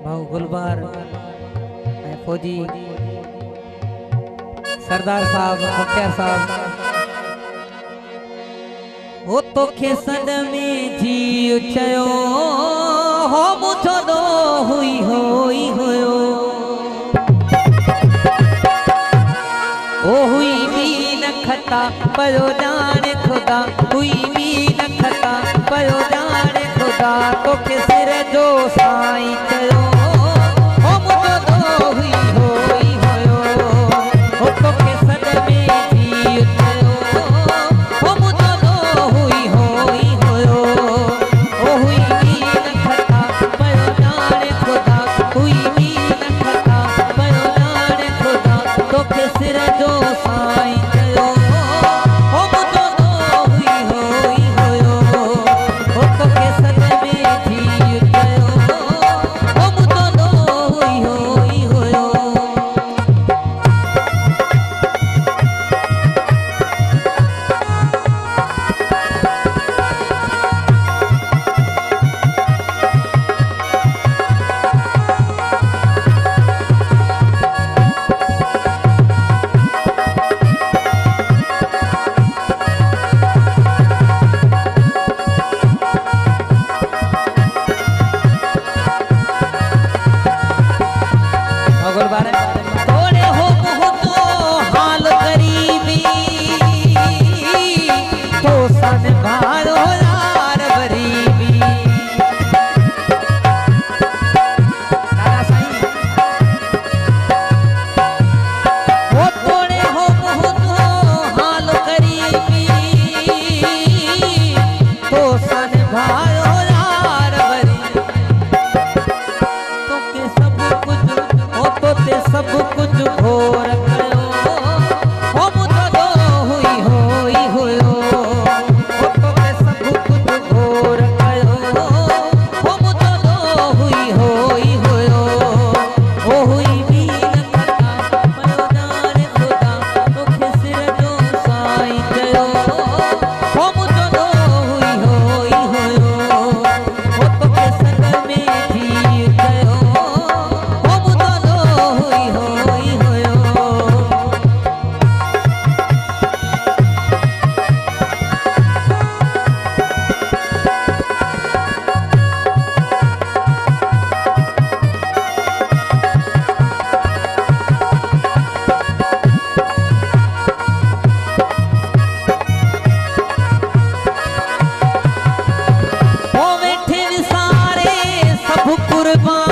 भाऊ गुलबार फौजी सरदार साहब मुखिया साहब वो तो खेसद में जी चयो हो मुझो दो हुई होयो ओ हुई भी नखता पयो जाने खुदा हुई भी नखता पयो जाने खुदा तो के सिर जो साईं चयो हो मुझो दो हुई होयो ओ तो खेसद में जी चयो हो मुझो दो हुई होयो ओ हुई भी नखता पयो जाने खुदा हुई भी नखता पयो जाने खुदा तो के सिर जो साईं चयो हो मुझो दो हुई होयो ओ तो खेसद में जी चयो हो मुझो दो हुई होयो। थोड़े हो तो हाल गरीबी तो सन भारो यार गरीबी वो थोड़े हो तो हाल गरीबी तो सन भारो यार गरीबी तो के सब कुछ ते सब कुछ घोर कयो हो मुझो दो हुई होयो हो तो के सब कुछ घोर कयो हो मुझो दो हुई होयो ओ हुई भी नखता पयो जाने खुदा तो के सिर जो साईं चयो हो मुझो दो हुई होयो हो तो के सद में जी चयो हो मुझो दो हुई होयो। हो वेठे सारे सब कुर्बान